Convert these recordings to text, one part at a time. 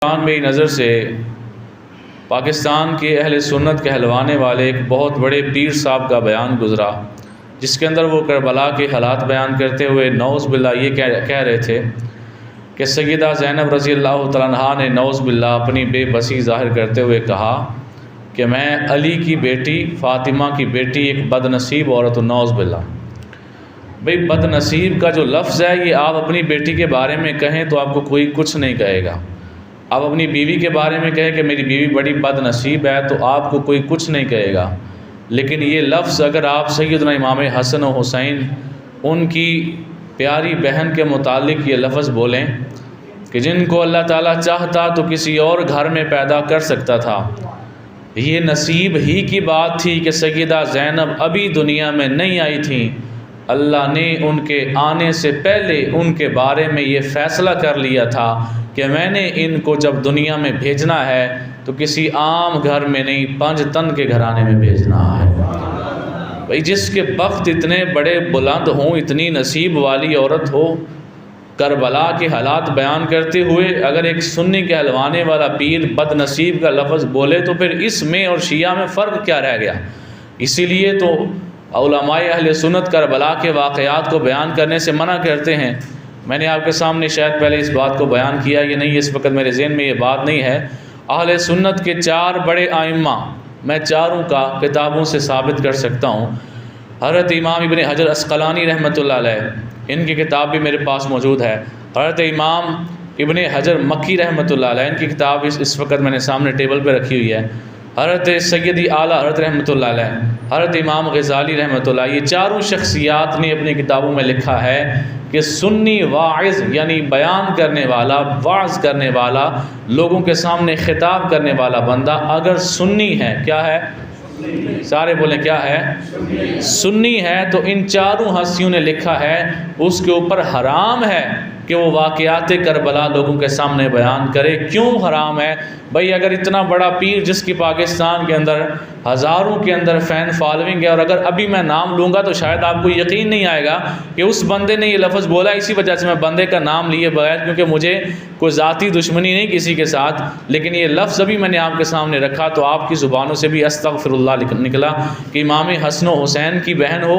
पाकिस्तान मेरी नज़र से पाकिस्तान के अहले सुन्नत कहलवाने वाले एक बहुत बड़े पीर साहब का बयान गुज़रा, जिसके अंदर वो करबला के हालात बयान करते हुए नौज़ बिल्ला ये कह रहे थे कि सैयदा ज़ैनब रज़ी अल्लाह तआला अन्हा ने नौज़ बिल्ला अपनी बेबसी ज़ाहिर करते हुए कहा कि मैं अली की बेटी फ़ातिमा की बेटी एक बदनसीब औरत हूँ। नौज़ बिल्ला, भाई बदनसीब का जो लफ्ज़ है ये आप अपनी बेटी के बारे में कहें तो आपको कोई कुछ नहीं कहेगा। आप अपनी बीवी के बारे में कहें कि मेरी बीवी बड़ी बदनसीब है तो आपको कोई कुछ नहीं कहेगा। लेकिन ये लफ्ज़ अगर आप सैयदना इमाम हसन और हुसैन उनकी प्यारी बहन के मुतालिक ये लफ्ज़ बोलें कि जिनको अल्लाह ताला चाहता तो किसी और घर में पैदा कर सकता था, ये नसीब ही की बात थी कि सैयदा ज़ैनब अभी दुनिया में नहीं आई थी। अल्लाह ने उनके आने से पहले उनके बारे में ये फ़ैसला कर लिया था कि मैंने इनको जब दुनिया में भेजना है तो किसी आम घर में नहीं, पंजतन के घराने में भेजना है। भाई जिसके बख्त इतने बड़े बुलंद हों, इतनी नसीब वाली औरत हो, करबला के हालात बयान करते हुए अगर एक सुन्नी कहलवाने वाला पीर बदनसीब का लफ्ज़ बोले तो फिर इसमें और शिया में फ़र्क क्या रह गया। इसीलिए तो उलमाए अहले सुन्नत करबला के वाक़यात को बयान करने से मना करते हैं। मैंने आपके सामने शायद पहले इस बात को बयान किया, ये नहीं, इस वक्त मेरे ज़हन में ये बात नहीं है। अहले सुन्नत के 4 बड़े आइम्मा, मैं चारों का किताबों से साबित कर सकता हूँ। हज़रत इमाम इब्न हजर अस्क़लानी रहमतुल्लाह अलैह, इनकी किताब भी मेरे पास मौजूद है। हज़रत इमाम इब्न हजर मक्की रहमतुल्लाह अलैह, इनकी किताब इस वक्त मैंने सामने टेबल पर रखी हुई है। हज़रत सैयदी आला हज़रत रहमतुल्लाह अलैह, हज़रत इमाम गज़ाली रहमतुल्लाह, ये चारों शख्सियात ने अपनी किताबों में लिखा है कि सुन्नी वाइज़ यानी बयान करने वाला, वाज़ करने वाला, लोगों के सामने खिताब करने वाला बंदा अगर सुन्नी है, क्या है, सारे बोले क्या है, सुन्नी है, तो इन चारों हस्तियों ने लिखा है उसके ऊपर हराम है कि वो वाक़यात करबला लोगों के सामने बयान करे। क्यों हराम है भाई? अगर इतना बड़ा पीर जिसकी पाकिस्तान के अंदर हज़ारों के अंदर फ़ैन फॉलोइंग है, और अगर अभी मैं नाम लूँगा तो शायद आपको यकीन नहीं आएगा कि उस बंदे ने ये लफ्ज़ बोला, इसी वजह से मैं बंदे का नाम लिए बगैर, क्योंकि मुझे कोई ज़ाती दुश्मनी नहीं किसी के साथ, लेकिन ये लफ्ज़ अभी मैंने आपके सामने रखा तो आपकी ज़ुबानों से भी अस्तग़फ़िरुल्लाह निकला कि इमाम हसन व हुसैन की बहन हो,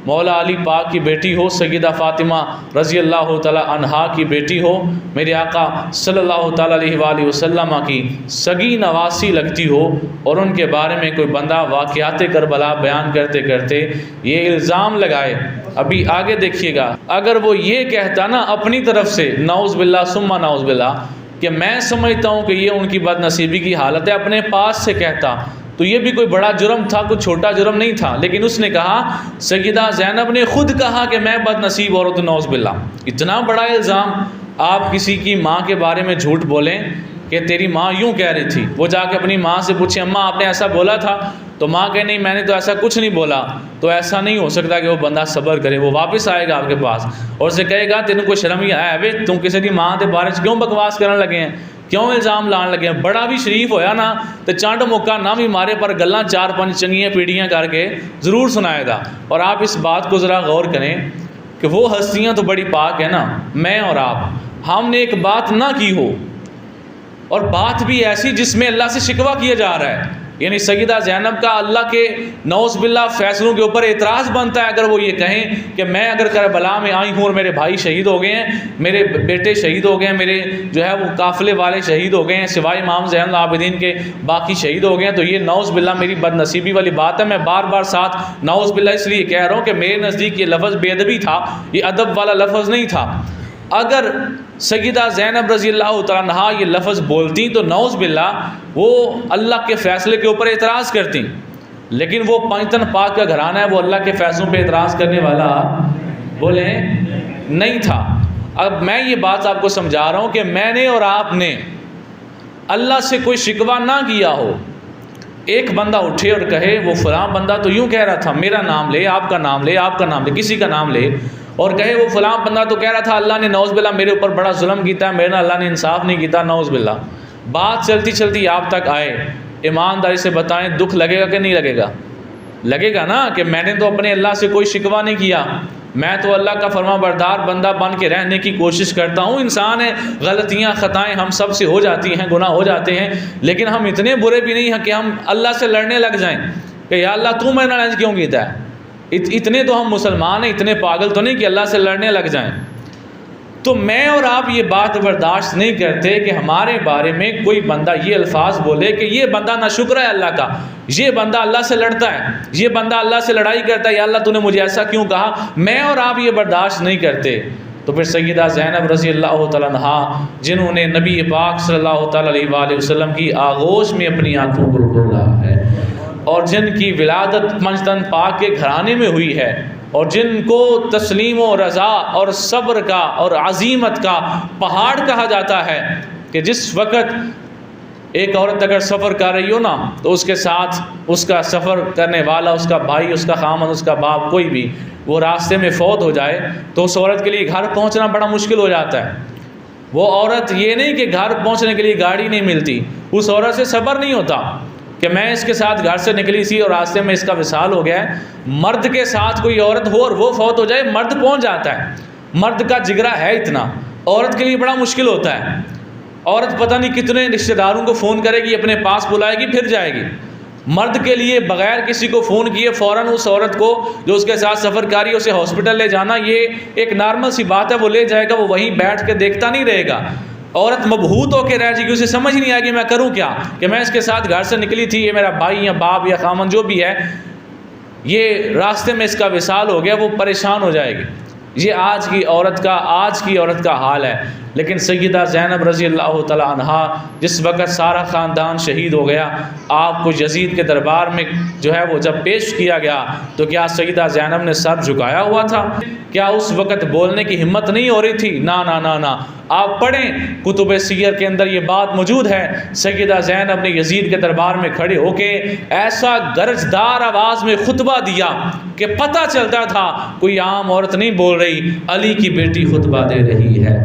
मौला अली पाक की बेटी हो, सैयदा फ़ातिमा रज़ी अल्लाह तआला अन्हा की बेटी हो, मेरे आका सल्लल्लाहु तआला अलैहि वसल्लम की सगी नवासी लगती हो, और उनके बारे में कोई बंदा वाक़यात करबला बयान करते करते ये इल्ज़ाम लगाए। अभी आगे देखिएगा, अगर वो ये कहता ना अपनी तरफ से, नाउज़ बिल्लाह सुम्मा नाउज़ बिल्लाह, कि मैं समझता हूँ कि ये उनकी बदनसीबी की हालत है, अपने पास से कहता तो ये भी कोई बड़ा जुर्म था, कोई छोटा जुर्म नहीं था। लेकिन उसने कहा, सैयदा ज़ैनब ने खुद कहा कि मैं बदनसीब औरत, नौज़ बिल्लाह। इतना बड़ा इल्ज़ाम, आप किसी की माँ के बारे में झूठ बोलें कि तेरी माँ यूँ कह रही थी, वो जाके अपनी माँ से पूछे, अम्मा आपने ऐसा बोला था, तो माँ कहे नहीं मैंने तो ऐसा कुछ नहीं बोला, तो ऐसा नहीं हो सकता कि वो बंदा सब्र करे। वो वापस आएगा आपके पास और उसे कहेगा तेन को शर्म ही आया वे, तुम किसी की माँ के बारे में क्यों बकवास करने लगे हैं, क्यों इल्ज़ाम लाने लगे हैं। बड़ा भी शरीफ होया ना तो चंड मौका ना भी मारे पर गल्लां 4-5 चंगियाँ पीढ़ियाँ करके ज़रूर सुनाएगा। और आप इस बात को ज़रा गौर करें कि वो हस्तियाँ तो बड़ी पाक है ना, मैं और आप, हमने एक बात ना की हो और बात भी ऐसी जिसमें अल्लाह से शिकवा किया जा रहा है, यानी सैयदा ज़ैनब का अल्लाह के नौज़ बिल्लाह फ़ैसलों के ऊपर एतराज़ बनता है। अगर वो ये कहें कि मैं अगर करबला में आई हूँ और मेरे भाई शहीद हो गए हैं, मेरे बेटे शहीद हो गए हैं, मेरे जो है वो काफ़िले वाले शहीद हो गए हैं, सिवाय इमाम ज़ैनुल आबिदीन के बाकी शहीद हो गए हैं, तो ये नौज़ बिल्लाह मेरी बदनसीबी वाली बात है। मैं बार बार साथ नौज़ बिल्लाह इसलिए कह रहा हूँ कि मेरे नज़दीक ये लफ्ज़ बेअदबी था, ये अदब वाला लफ्ज़ नहीं था। अगर सैयदा ज़ैनब रज़ी अल्लाह तआला अन्हा ये लफ्ज़ बोलती तो नौज़ बिल्लाह वो अल्लाह के फ़ैसले के ऊपर एतराज़ करती, लेकिन वो पंजतन पाक का घराना है, वो अल्लाह के फ़ैसलों पे एतराज़ करने वाला बोले नहीं था। अब मैं ये बात आपको समझा रहा हूँ कि मैंने और आपने अल्लाह से कोई शिकवा ना किया हो, एक बंदा उठे और कहे वो फ़लाँ बंदा तो यूँ कह रहा था, मेरा नाम ले, आपका नाम ले, आपका नाम ले, किसी का नाम ले, और कहे वो फ़लाँ बंदा तो कह रहा था अल्लाह ने नौज़ बिल्लाह मेरे ऊपर बड़ा जुल्म किया, मेरे ना अल्लाह ने इंसाफ नहीं किया, नौज़ बिल्लाह। बात चलती चलती आप तक आए, ईमानदारी से बताएं दुख लगेगा कि नहीं लगेगा? लगेगा ना कि मैंने तो अपने अल्लाह से कोई शिकवा नहीं किया, मैं तो अल्लाह का फरमाबरदार बंदा बन के रहने की कोशिश करता हूँ। इंसान है, गलतियाँ ख़ताएँ हम सब से हो जाती हैं, गुनाह हो जाते हैं, लेकिन हम इतने बुरे भी नहीं हैं कि हम अल्लाह से लड़ने लग जाएं कि या अल्लाह तू मेरे नाल क्यों कीता है। इतने तो हम मुसलमान हैं, इतने पागल तो नहीं कि अल्लाह से लड़ने लग जाएं। तो मैं और आप ये बात बर्दाश्त नहीं करते कि हमारे बारे में कोई बंदा ये अल्फाज बोले कि ये बंदा नाशुक्र है अल्लाह का, ये बंदा अल्लाह से लड़ता है, ये बंदा अल्लाह से लड़ाई करता है, या अल्लाह तूने मुझे ऐसा क्यों कहा। मैं और आप ये बर्दाश्त नहीं करते। तो फिर सैयदा ज़ैनब रज़ी अल्लाह तआला अन्हा, जिन्होंने नबी पाक सल्लल्लाहु तआला अलैहि वसल्लम की आगोश में अपनी आँखों को खोला है और जिनकी विलादत पंजतन पाक के घराने में हुई है और जिनको तस्लीम व रज़ा और सब्र का और अज़ीमत का पहाड़ कहा जाता है, कि जिस वक़्त एक औरत अगर सफ़र कर रही हो ना तो उसके साथ उसका सफ़र करने वाला, उसका भाई, उसका खामन, उसका बाप, कोई भी वो रास्ते में फ़ौत हो जाए तो उस औरत के लिए घर पहुंचना बड़ा मुश्किल हो जाता है। वो औरत ये नहीं कि घर पहुंचने के लिए गाड़ी नहीं मिलती, उस औरत से सब्र नहीं होता कि मैं इसके साथ घर से निकली थी और रास्ते में इसका विसाल हो गया है। मर्द के साथ कोई औरत हो और वो फौत हो जाए, मर्द पहुंच जाता है, मर्द का जिगरा है इतना, औरत के लिए बड़ा मुश्किल होता है। औरत पता नहीं कितने रिश्तेदारों को फ़ोन करेगी, अपने पास बुलाएगी, फिर जाएगी। मर्द के लिए बग़ैर किसी को फ़ोन किए फ़ौरन उस औरत को जो उसके साथ सफ़र कर रही है उसे हॉस्पिटल ले जाना, ये एक नॉर्मल सी बात है। वो ले जाएगा, वो वहीं बैठ के देखता नहीं रहेगा। औरत मबहूत होकर रह जाएगी, उसे समझ नहीं आएगी मैं करूं क्या, कि मैं इसके साथ घर से निकली थी, ये मेरा भाई या बाप या खामन जो भी है, ये रास्ते में इसका विसाल हो गया, वो परेशान हो जाएगी। ये आज की औरत का हाल है। लेकिन सैयदा ज़ैनब रज़ी अल्लाह तआला अन्हा, जिस वक़्त सारा ख़ानदान शहीद हो गया, आपको यज़ीद के दरबार में जो है वो जब पेश किया गया तो क्या सैयदा ज़ैनब ने सर झुकाया हुआ था? क्या उस वक़्त बोलने की हिम्मत नहीं हो रही थी? ना ना ना ना। आप पढ़ें कुतुब सीयर के अंदर ये बात मौजूद है। सैयदा ज़ैनब ने यज़ीद के दरबार में खड़े होके ऐसा गरजदार आवाज़ में खुतबा दिया कि पता चलता था कोई आम औरत नहीं बोल रही, अली की बेटी खुतबा दे रही है।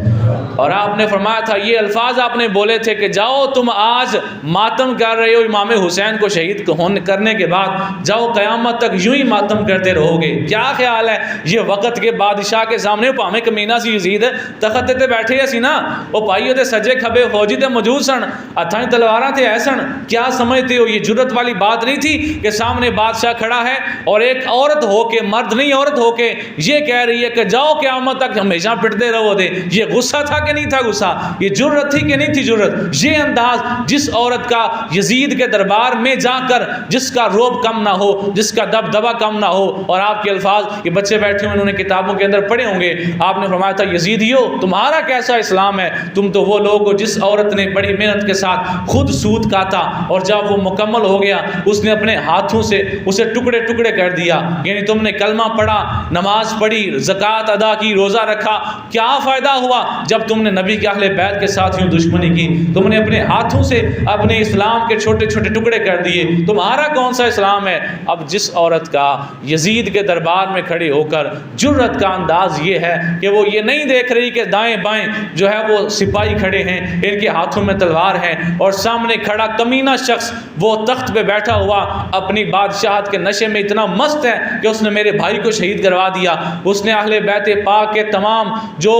और आपने फरमाया था, ये अल्फाज आपने बोले थे कि जाओ तुम आज मातम कर रहे हो इमाम हुसैन को शहीद करने के बाद, जाओ क़यामत तक यूं ही मातम करते रहोगे। क्या ख्याल है ये वक़्त के बादशाह के सामने भावें कमीना सी यज़ीद तखत ते बैठे सी ना, वो भाई ते सज्जे खबे फौजी ते मौजूद सन, हथां तलवारां ते है सन। क्या समझते हो ये जुर्रत वाली बात नहीं थी कि सामने बादशाह खड़ा है और एक औरत हो के, मर्द नहीं औरत हो के ये कह रही है कि जाओ क़यामत तक हमेशा पिटते रहो दे। ये गुस्सा था कि नहीं था गुस्सा? ये जुर्रत थी कि नहीं थी जुर्रत? ये अंदाज जिस औरत का यज़ीद के दरबार में जाकर जिसका रोब कम ना हो, जिसका दबदबा कम ना हो। और आपके अल्फाज, ये बच्चे बैठे हुए उन्होंने किताबों के अंदर पढ़े होंगे, आपने फरमाया था यज़ीदियो तुम्हारा कैसा इस्लाम है, तुम तो वो लोग हो जिस औरत ने बड़ी मेहनत के साथ खुद सूत काटा और जब वो मुकम्मल हो गया उसने अपने हाथों से उसे टुकड़े टुकड़े कर दिया। यानी तुमने कलमा पढ़ा, नमाज पढ़ी, ज़कात अदा की, रोज़ा रखा, क्या फ़ायदा हुआ जब तुमने नबी के अहले बैत के साथ यूँ दुश्मनी की? तुमने अपने हाथों से अपने इस्लाम के छोटे छोटे टुकड़े कर दिए, तुम्हारा कौन सा इस्लाम है? अब जिस औरत का यज़ीद के दरबार में खड़े होकर जुर्रत का अंदाज़ ये है कि वो ये नहीं देख रही कि दाएं बाएं जो है वो सिपाही खड़े हैं, इनके हाथों में तलवार है, और सामने खड़ा कमीना शख्स वो तख्त पे बैठा हुआ अपनी बादशाहत के नशे में इतना मस्त है कि उसने मेरे भाई को शहीद करवा दिया। उसने अहले बैत पाक के तमाम जो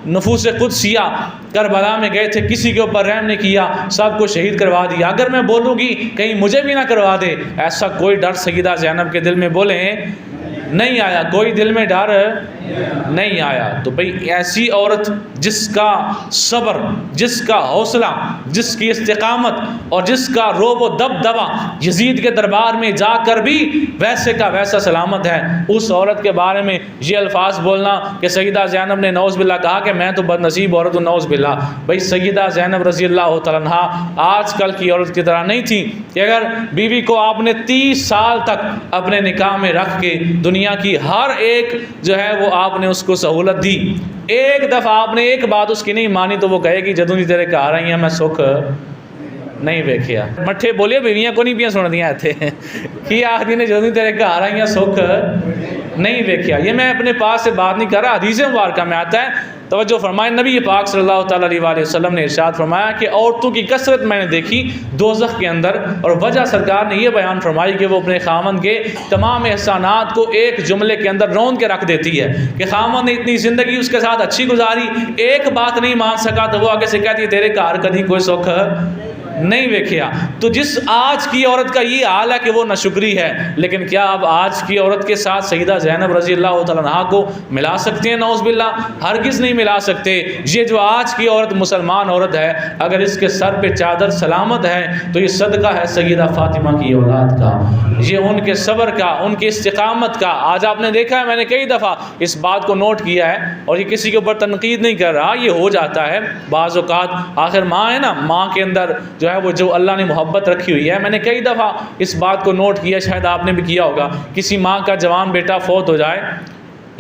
नफूस कुदसिया करबला में गए थे किसी के ऊपर रहम नहीं किया, सबको शहीद करवा दिया। अगर मैं बोलूँगी कहीं मुझे भी ना करवा दे, ऐसा कोई डर सैयदा ज़ैनब के दिल में बोले नहीं आया, कोई दिल में डर नहीं आया। तो भाई ऐसी औरत जिसका सब्र, जिसका हौसला, जिसकी इस्तिकामत और जिसका रोब व दबदबा यज़ीद के दरबार में जाकर भी वैसे का वैसा सलामत है, उस औरत के बारे में ये अल्फाज बोलना कि सैयदा ज़ैनब ने नौज़ बिल्ला कहा कि मैं तो बदनसीब औरत हूँ, नौज़ बिल्ला। भाई सैयदा ज़ैनब रज़ी अल्लाह तआला अन्हा आजकल की औरत की तरह नहीं थी कि अगर बीवी को आपने 30 साल तक अपने निकाह में रख के दुनिया की हर एक जो है वो आपने उसको सहूलत दी, एक दफ़ा आपने एक बात उसकी नहीं मानी तो वो कहेगी जदों दी तेरे घर आई हैं मैं सुख नहीं वेखिया। मट्ठे बोलिए बीवियाँ को नहीं पियाँ सुन दियाँ इत्थे कि आखदी ने जदों तेरे घर आई हैं सुख नहीं वेखिया। ये मैं अपने पास से बात नहीं कर रहा, हदीस मुबारका में आता है तवज्जो फरमाएं, नबी पाक सल्लल्लाहु ताला अलैहि वसल्लम ने इरशाद फरमाया कि औरतों की कसरत मैंने देखी दोज़ख के अंदर, और वजह सरकार ने यह बयान फरमाई कि वो अपने खामन के तमाम एहसानात को एक जुमले के अंदर रौंद के रख देती है कि खामन ने इतनी ज़िंदगी उसके साथ अच्छी गुजारी, एक बात नहीं मान सका तो वो आगे से कहती है तेरे घर कभी कोई सुख नहीं वेखिया। तो जिस आज की औरत का ये हाल है कि वो नाशुक्री है, लेकिन क्या अब आज की औरत के साथ सईदा ज़ैनब रज़ी अल्लाह तआला अन्हा को मिला सकते हैं? नौज़ बिल्लाह, हरगिज़ नहीं मिला सकते। ये जो आज की औरत मुसलमान औरत है, अगर इसके सर पे चादर सलामत है तो ये सदका है सईदा फ़ातिमा की औलाद का, ये उनके सब्र का, उनकी इस्तिक़ामत का। आज आपने देखा है, मैंने कई दफ़ा इस बात को नोट किया है, और ये किसी के ऊपर तनकीद नहीं कर रहा, ये हो जाता है बाज़ औक़ात। आखिर माँ है ना, माँ के अंदर जो है वो जो अल्लाह ने मोहब्बत रखी हुई है। मैंने कई दफ़ा इस बात को नोट किया, शायद आपने भी किया होगा, किसी माँ का जवान बेटा फौत हो जाए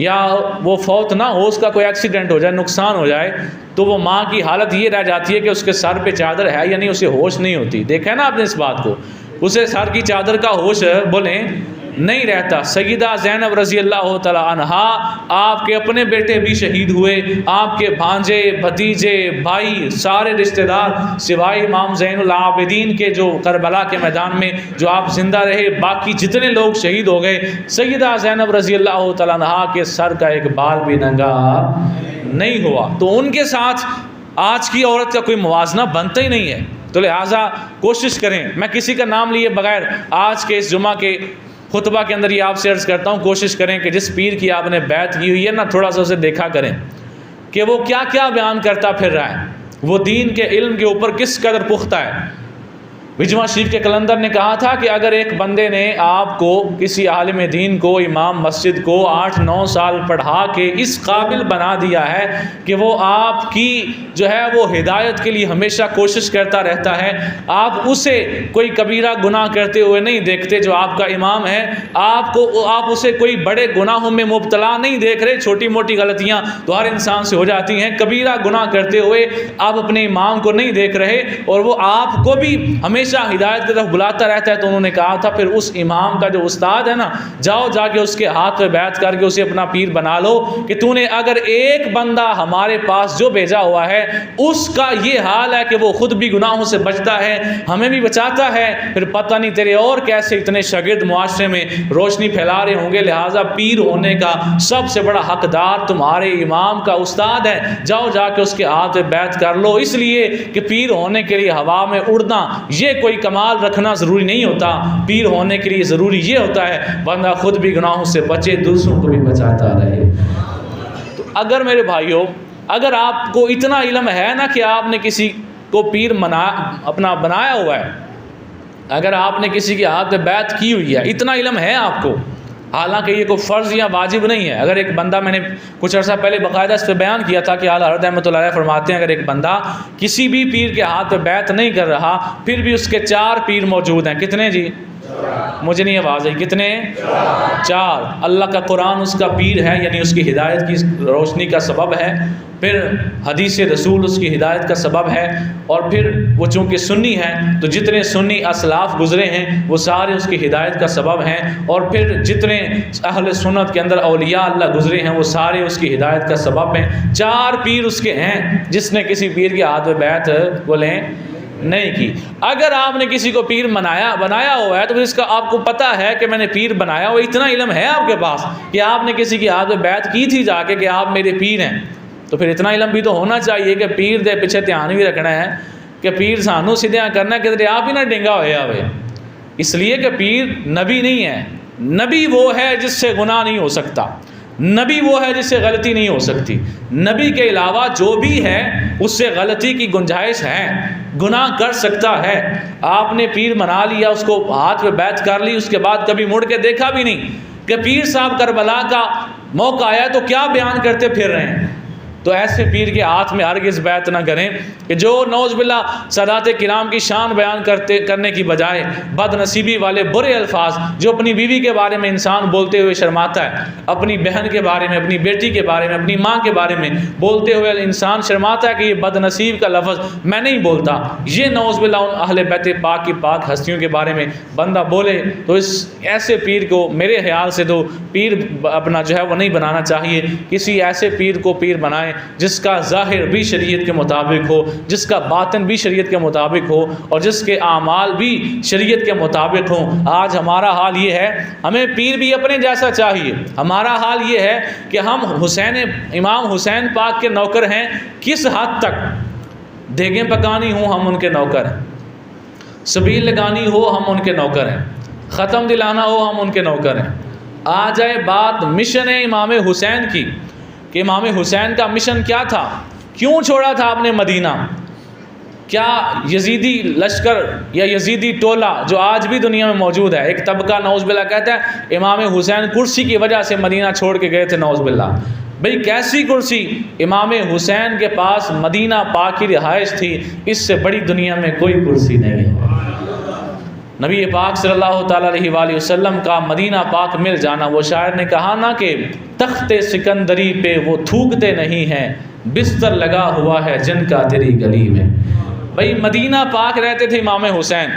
या वो फौत ना हो, उसका कोई एक्सीडेंट हो जाए, नुकसान हो जाए, तो वो माँ की हालत ये रह जाती है कि उसके सर पे चादर है या नहीं, उसे होश नहीं होती। देखा है ना आपने इस बात को, उसे सर की चादर का होश बोलें नहीं रहता। सईदा ज़ैनब रज़ी अल्लाह तआला अन्हा, आपके अपने बेटे भी शहीद हुए, आपके भांजे, भतीजे, भाई, सारे रिश्तेदार, सिवाय इमाम ज़ैनुल आबिदीन के जो करबला के मैदान में जो आप ज़िंदा रहे, बाकी जितने लोग शहीद हो गए। सईदा ज़ैनब रज़ी अल्लाह तआला अन्हा के सर का एक बाल भी नंगा नहीं हुआ। तो उनके साथ आज की औरत का कोई मुवाजना बनता ही नहीं है। तो लिहाजा कोशिश करें, मैं किसी का नाम लिए बगैर आज के इस जुमा के खुतबा के अंदर ये आपसे अर्ज़ करता हूँ, कोशिश करें कि जिस पीर की आपने बैत की हुई है ना, थोड़ा सा उसे देखा करें कि वो क्या क्या बयान करता फिर रहा है, वो दीन के इल्म के ऊपर किस कदर पुख्ता है। विजमा शरीफ के कलंदर ने कहा था कि अगर एक बंदे ने आपको, किसी आलिम दीन को, इमाम मस्जिद को 8-9 साल पढ़ा के इस काबिल बना दिया है कि वो आपकी जो है वो हिदायत के लिए हमेशा कोशिश करता रहता है, आप उसे कोई कबीरा गुनाह करते हुए नहीं देखते, जो आपका इमाम है, आप उसे कोई बड़े गुनाहों में मुब्तला नहीं देख रहे। छोटी मोटी गलतियाँ तो हर इंसान से हो जाती हैं, कबीरा गुनाह करते हुए आप अपने इमाम को नहीं देख रहे, और वो आपको भी हमेशा हिदायत की तरफ बुलाता रहता है। तो उन्होंने कहा था फिर उस इमाम का जो उस्ताद है ना, जाओ जाके उसके हाथ पे बैठ करके उसे अपना पीर बना लो कि तूने अगर एक बंदा हमारे पास जो भेजा हुआ है उसका ये हाल है कि वो खुद भी गुनाहों से बचता है, हमें भी बचाता है, फिर पता नहीं तेरे और कैसे इतने शागिर्द मुआशरे में रोशनी फैला रहे होंगे। लिहाजा पीर होने का सबसे बड़ा हकदार तुम्हारे इमाम का उस्ताद है, जाओ जाके उसके हाथ पे बैठ कर लो। इसलिए कि पीर होने के लिए हवा में उड़ना ये कोई कमाल रखना ज़रूरी नहीं होता, पीर होने के लिए ज़रूरी ये होता है बंदा खुद भी गुनाहों से बचे, दूसरों को भी बचाता रहे। तो अगर मेरे भाइयों, अगर आपको इतना इल्म है ना कि आपने किसी को पीर अपना बनाया हुआ है, अगर आपने किसी के हाथ पे बैत की हुई है, इतना इल्म है आपको, हालांकि ये कोई फ़र्ज़ या वाजिब नहीं है। अगर एक बंदा, मैंने कुछ अर्सा पहले बाकायदा इस पर बयान किया था कि आला हज़रत रहमतुल्लाह अलैह फरमाते हैं, अगर एक बंदा किसी भी पीर के हाथ पे बैत नहीं कर रहा, फिर भी उसके 4 पीर मौजूद हैं। कितने जी? मुझे नहीं आवाज़ आई, कितने? 4। अल्लाह का कुरान उसका पीर है, यानी उसकी हिदायत की रोशनी का सबब है, फिर हदीस रसूल उसकी हिदायत का सबब है, और फिर वो चूँकि सुन्नी है तो जितने सुन्नी असलाफ़ गुज़रे हैं वो सारे उसकी हिदायत का सबब हैं, और फिर जितने अहले सुन्नत के अंदर औलिया अल्लाह गुज़रे हैं वो सारे उसकी हिदायत का सबब हैं। 4 पीर उसके हैं। जिसने किसी पीर के हाथ में बैत बोले नहीं की, अगर आपने किसी को पीर बनाया हुआ है तो इसका आपको पता है कि मैंने पीर बनाया हुआ, इतना इल्म है आपके पास कि आपने किसी के हाथ में बैत की थी जाके कि आप मेरे पीर हैं, तो फिर इतना इल्म भी तो होना चाहिए कि पीर दे पीछे ध्यान भी रखना है कि पीर सानू सीधा करना कि आप ही ना डेंगा होया। इसलिए कि पीर नबी नहीं है, नबी वो है जिससे गुनाह नहीं हो सकता, नबी वो है जिससे गलती नहीं हो सकती। नबी के अलावा जो भी है उससे गलती की गुंजाइश है, गुनाह कर सकता है। आपने पीर बना लिया, उसको हाथ पे बैत कर ली, उसके बाद कभी मुड़ के देखा भी नहीं कि पीर साहब करबला का मौका आया तो क्या बयान करते फिर रहे हैं। तो ऐसे पीर के हाथ में हरगिज़ बैत ना करें कि जो नौज़ बिल्लाह सदात किराम की शान बयान करने की बजाय बदनसीबी वाले बुरे अल्फाज, जो अपनी बीवी के बारे में इंसान बोलते हुए शर्माता है, अपनी बहन के बारे में, अपनी बेटी के बारे में, अपनी माँ के बारे में बोलते हुए इंसान शर्माता है कि ये बदनसीब का लफ्ज़ मैं नहीं बोलता। ये नौज़ बिल्लाह उन अहले बैत पाक की पाक हस्तियों के बारे में बंदा बोले तो इस ऐसे पीर को मेरे ख्याल से तो पीर अपना जो है वो नहीं बनाना चाहिए। किसी ऐसे पीर को पीर बनाए जिसका ज़ाहिर भी शरीयत के मुताबिक हो, जिसका बातिन भी शरीयत के मुताबिक हो और जिसके आमाल भी शरीयत के मुताबिक हों। आज हमारा हाल ये है, हमें पीर भी अपने जैसा चाहिए। हमारा हाल ये है कि हम इमाम हुसैन पाक के नौकर हैं। किस हद तक? देगें पकानी हो हम उनके नौकर हैं, सबील लगानी हो हम उनके नौकर हैं, ख़त्म दिलाना हो हम उनके नौकर हैं। आ जाए बात मिशन इमाम हुसैन की कि इमाम हुसैन का मिशन क्या था, क्यों छोड़ा था आपने मदीना? क्या यजीदी लश्कर या यजीदी टोला जो आज भी दुनिया में मौजूद है, एक तबका नौज़बिल्ला कहता है इमाम हुसैन कुर्सी की वजह से मदीना छोड़ के गए थे, नौज़बिल्ला। भाई कैसी कुर्सी? इमाम हुसैन के पास मदीना पाक की रिहाइश थी, इससे बड़ी दुनिया में कोई कुर्सी नहीं है। नबी पाक सल्लल्लाहु अलैहि वसल्लम का मदीना पाक मिल जाना, वो शायर ने कहा ना कि तख्ते सिकंदरी पे वो थूकते नहीं हैं, बिस्तर लगा हुआ है जिनका तेरी गली में। भाई मदीना पाक रहते थे इमाम हुसैन,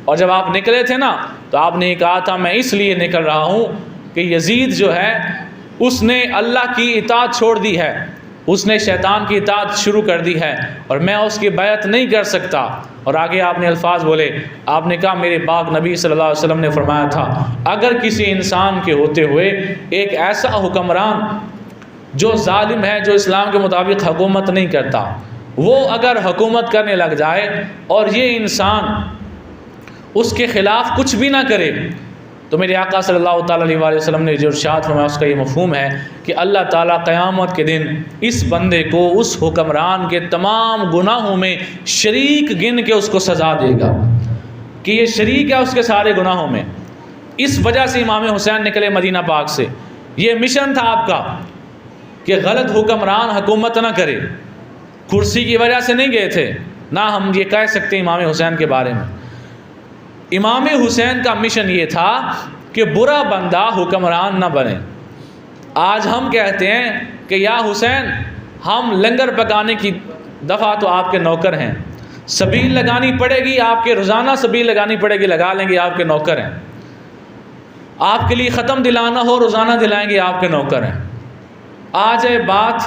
और जब आप निकले थे ना तो आपने ये कहा था मैं इसलिए निकल रहा हूँ कि यजीद जो है उसने अल्लाह की इताअत छोड़ दी है, उसने शैतान की इताअत शुरू कर दी है और मैं उसकी बैत नहीं कर सकता। और आगे आपने अल्फाज बोले, आपने कहा मेरे बाग नबी सल्लल्लाहु अलैहि वसल्लम ने फरमाया था अगर किसी इंसान के होते हुए एक ऐसा हुक्मरान जो जालिम है, जो इस्लाम के मुताबिक हुकूमत नहीं करता, वो अगर हुकूमत करने लग जाए और ये इंसान उसके ख़िलाफ़ कुछ भी ना करे, तो मेरे आका सल्लल्लाहु अलैहि वसल्लम ने जो इरशाद फरमाया उसका ये मफ़हूम है कि अल्लाह ताला क़यामत के दिन इस बंदे को उस हुक्मरान के तमाम गुनाहों में शरीक गिन के उसको सज़ा देगा कि ये शरीक है उसके सारे गुनाहों में। इस वजह से इमाम हुसैन निकले मदीना पाक से। ये मिशन था आपका कि गलत हुक्मरान हुकूमत ना करे, कुर्सी की वजह से नहीं गए थे ना हम ये कह सकते इमाम हुसैन के बारे में। इमाम हुसैन का मिशन ये था कि बुरा बंदा हुक्मरान न बने। आज हम कहते हैं कि या हुसैन हम लंगर पकाने की दफ़ा तो आपके नौकर हैं, सबील लगानी पड़ेगी आपके, रोज़ाना सबील लगानी पड़ेगी, लगा लेंगे, आपके नौकर हैं। आपके लिए ख़त्म दिलाना हो रोज़ाना दिलाएंगे, आपके नौकर हैं। आ जाए बात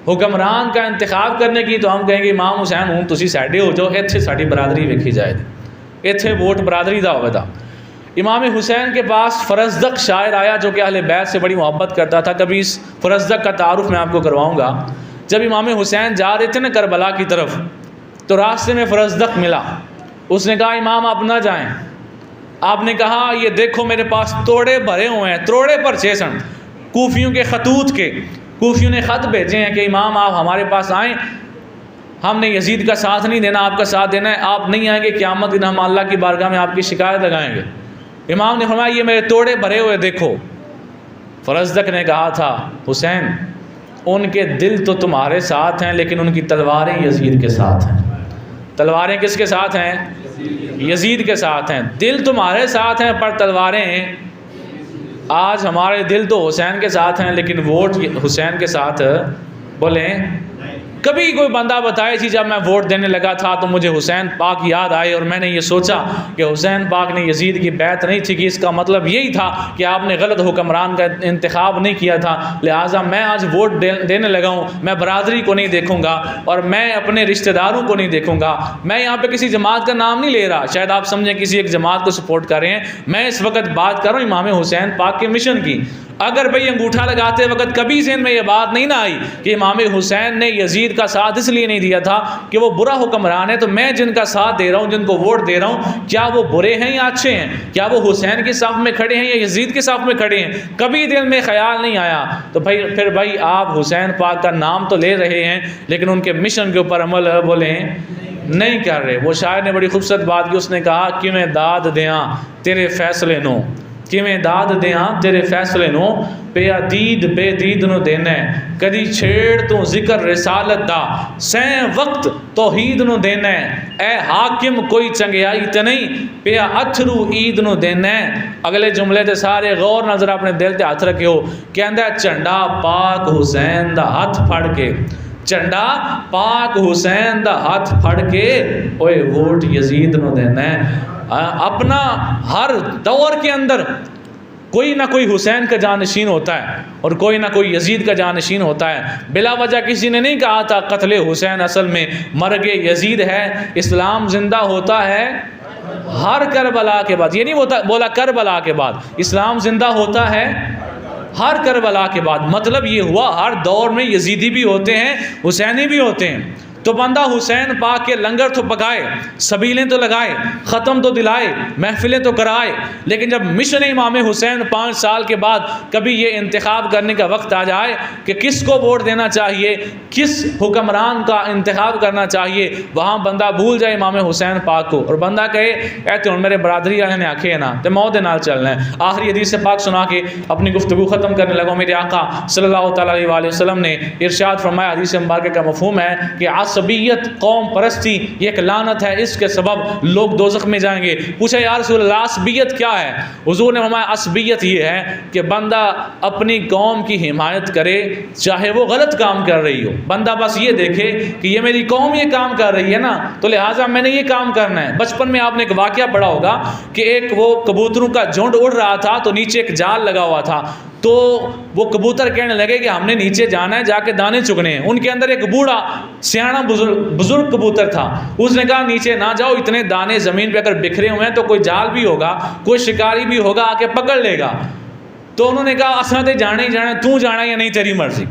हुक्मरान का इंतखाब करने की तो हम कहेंगे इमाम हुसैन हूँ तुसी साडे हो जाओ, इत्थे साडी बरादरी वेखी जाएगी, इत्थे वोट बरादरी दा होवेगा। इमाम हुसैन के पास फरजदक शायर आया जो कि अहले बैत से बड़ी मोहब्बत करता था। कभी इस फरजदक का तारुफ मैं आपको करवाऊँगा। जब इमाम हुसैन जा रहे थे ना करबला की तरफ, तो रास्ते में फरजदक मिला। उसने कहा इमाम आप ना जाएं। आपने कहा ये देखो मेरे पास तोड़े भरे हुए हैं, तोड़े पर 6 सन कूफियों के खतूत के। कूफियों ने ख़त भेजे हैं कि इमाम आप हमारे पास आएँ, हमने यजीद का साथ नहीं देना, आपका साथ देना है। आप नहीं आएंगे क़यामत दिन हम अल्लाह की बारगाह में आपकी शिकायत लगाएंगे। इमाम ने फरमाया ये मेरे तोड़े भरे हुए देखो। फरजदक ने कहा था हुसैन उनके दिल तो तुम्हारे साथ हैं लेकिन उनकी तलवारें यजीद के साथ हैं। तलवारें किसके साथ हैं? यजीद के साथ हैं। दिल तुम्हारे साथ हैं पर तलवारें, आज हमारे दिल तो हुसैन के साथ हैं लेकिन वोट हुसैन के साथ। बोले कभी कोई बंदा बताए थी जब मैं वोट देने लगा था तो मुझे हुसैन पाक याद आए और मैंने ये सोचा कि हुसैन पाक ने यजीद की बैत नहीं थी कि इसका मतलब यही था कि आपने गलत हुक्मरान का इंतखाब नहीं किया था, लिहाजा मैं आज वोट देने लगा हूँ। मैं बरादरी को नहीं देखूँगा और मैं अपने रिश्तेदारों को नहीं देखूँगा। मैं यहाँ पे किसी जमात का नाम नहीं ले रहा, शायद आप समझें किसी एक जमात को सपोर्ट कर रहे हैं। मैं इस वक्त बात कर रहा हूँ इमाम हुसैन पाक के मिशन की। अगर भाई अंगूठा लगाते वक्त कभी ज़हन में ये बात नहीं ना आई कि इमाम हुसैन ने यजीद का साथ इसलिए नहीं दिया था कि वो बुरा हुक्मरान है, तो मैं जिनका साथ दे रहा हूँ, जिनको वोट दे रहा हूँ, क्या वो बुरे हैं या अच्छे हैं? क्या वो हुसैन के साफ में खड़े हैं या यजीद के साफ में खड़े हैं? कभी दिल में ख्याल नहीं आया। तो फिर भाई आप हुसैन पाक का नाम तो ले रहे हैं लेकिन उनके मिशन के ऊपर अमल बोले नहीं कर रहे। वो शायर ने बड़ी खूबसूरत बात की, उसने कहा कि मैं दाद दें तेरे फैसले नो, किवें दाद दें तेरे फैसले नो, पिया दीद बेदीद नु देना कदी छेड़ तू जिक्र रिसालत दा, सैं वक्त तौहीद नु देना ए हाकिम कोई चंगियाई ते नहीं, पिया अथरू ईद नु देना। अगले जुमले ते सारे गौर नजर अपने दिल ते हथ रखियो। कहंदा झंडा पाक हुसैन दा हथ फड़ के, झंडा पाक हुसैन दा हथ फड़ के ओए वोट यजीद नु देना। अपना हर दौर के अंदर कोई ना कोई हुसैन का जानशीन होता है और कोई ना कोई यजीद का जानशीन होता है। बिला वजह किसी ने नहीं कहा था कत्ल हुसैन असल में मर्ग यजीद है। इस्लाम ज़िंदा होता है हर करबला के बाद, ये नहीं बोला करबला के बाद, इस्लाम ज़िंदा होता है हर करबला के बाद। मतलब ये हुआ हर दौर में यजीदी भी होते हैं, हुसैनी भी होते हैं। तो बंदा हुसैन पाक के लंगर तो पकाए, सबीलें तो लगाए, ख़त्म तो दिलाए, महफिलें तो कराए, लेकिन जब मिशन इमाम हुसैन 5 साल के बाद कभी ये इंतखाब करने का वक्त आ जाए कि किसको वोट देना चाहिए, किस हुक्मरान का इंतखाब करना चाहिए, वहाँ बंदा भूल जाए इमाम हुसैन पाक को और बंदा कहे कहते हूँ मेरे बरादरी वाले ने आखे ना तो मौत नाल चलना है। आखिरी हदीस से पाक सुना के अपनी गुफ्तगू ख़त्म करने लगा। मेरे आका सल्लल्लाहु अलैहि वसल्लम ने इरशाद फरमाया, हदीस मुबारक का मफ़हूम है कि असबियत, कौम परस्ती ये एक लानत है, इसके सबब लोग दोज़ख में जाएंगे। पूछा या रसूल अल्लाह असबियत क्या है? हुज़ूर ने फरमाया असबियत ये है कि बंदा अपनी कौम की हिमायत करे चाहे वो गलत काम कर रही हो। बंदा बस ये देखे कि ये मेरी कौम ये काम कर रही है ना, तो लिहाजा मैंने ये काम करना है। बचपन में आपने एक वाक़या पढ़ा होगा कि एक वो कबूतरों का झुंड उड़ रहा था तो नीचे एक जाल लगा हुआ था, तो वो कबूतर कहने लगे कि हमने नीचे जाना है, जाके दाने चुगने हैं। उनके अंदर एक बूढ़ा सियाना बुजुर्ग कबूतर था। उसने कहा नीचे ना जाओ, इतने दाने ज़मीन पे अगर बिखरे हुए हैं तो कोई जाल भी होगा, कोई शिकारी भी होगा आके पकड़ लेगा। तो उन्होंने कहा असना तो जाना ही जाना, तू जाना या नहीं तेरी मर्जी।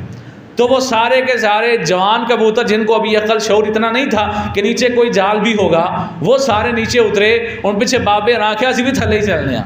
तो वो सारे के सारे जवान कबूतर जिनको अभी अकल शौर इतना नहीं था कि नीचे कोई जाल भी होगा, वो सारे नीचे उतरे। उन पीछे बाबे राख्या सी भी थले ही चलने,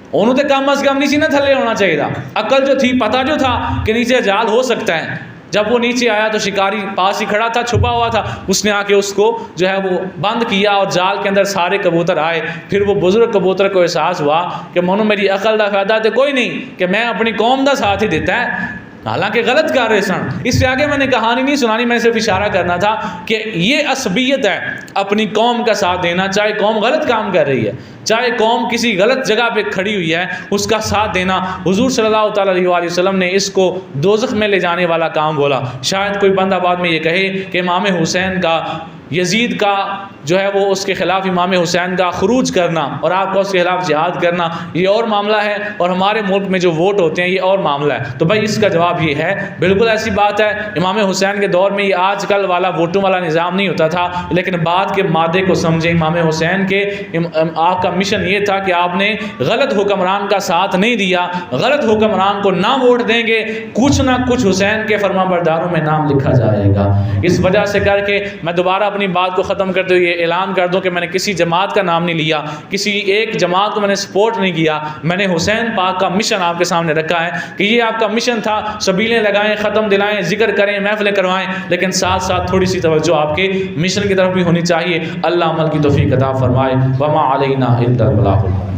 उन्होंने तो कम अज कम नहीं सी ना थले होना चाहिए था। अकल जो थी, पता जो था कि नीचे जाल हो सकता है। जब वो नीचे आया तो शिकारी पास ही खड़ा था, छुपा हुआ था। उसने आके उसको जो है वो बंद किया और जाल के अंदर सारे कबूतर आए। फिर वो बुजुर्ग कबूतर को एहसास हुआ कि मनो मेरी अकल का फायदा तो कोई नहीं कि मैं अपनी कौम का साथ ही देता है, हालांकि गलत कर रहे सन। इससे आगे मैंने कहानी नहीं सुनानी, मैं सिर्फ इशारा करना था कि ये असबियत है अपनी कौम का साथ देना, चाहे कौम गलत काम कर रही है, चाहे कौम किसी गलत जगह पे खड़ी हुई है, उसका साथ देना। हुजूर सल्लल्लाहु अलैहि वसल्लम ने इसको दोज़ख में ले जाने वाला काम बोला। शायद कोई बंदा बाद में ये कहे कि इमाम हुसैन का, यजीद का जो है वो उसके ख़िलाफ़ इमाम हुसैन का खुरूज करना और आपका उसके खिलाफ जिहाद करना ये और मामला है, और हमारे मुल्क में जो वोट होते हैं ये और मामला है। तो भाई इसका जवाब ये है, बिल्कुल ऐसी बात है। इमाम हुसैन के दौर में ये आजकल वाला वोटों वाला निज़ाम नहीं होता था, लेकिन बाद के मादे को समझे। इमाम हुसैन के आपका मिशन ये था कि आपने गलत हुक्मरान का साथ नहीं दिया, गलत हुक्मरान को ना वोट देंगे, कुछ ना कुछ हुसैन के फरमाबरदारों में नाम लिखा जाएगा। इस वजह से करके मैं दोबारा अपनी बात को ख़त्म करते हुए ऐलान कर दूं कि मैंने किसी जमात का नाम नहीं लिया, किसी एक जमात को मैंने सपोर्ट नहीं किया। मैंने हुसैन पाक का मिशन आपके सामने रखा है कि ये आपका मिशन था, सबीलें लगाएं, ख़त्म दिलाएं, जिक्र करें, महफिलें करवाएं, लेकिन साथ साथ थोड़ी सी तवज्जो आपके मिशन की तरफ भी होनी चाहिए। अल्लाह अमल की तौफीक अता फरमाए। वमा अलैना इल्लल बलागुल मुबीन।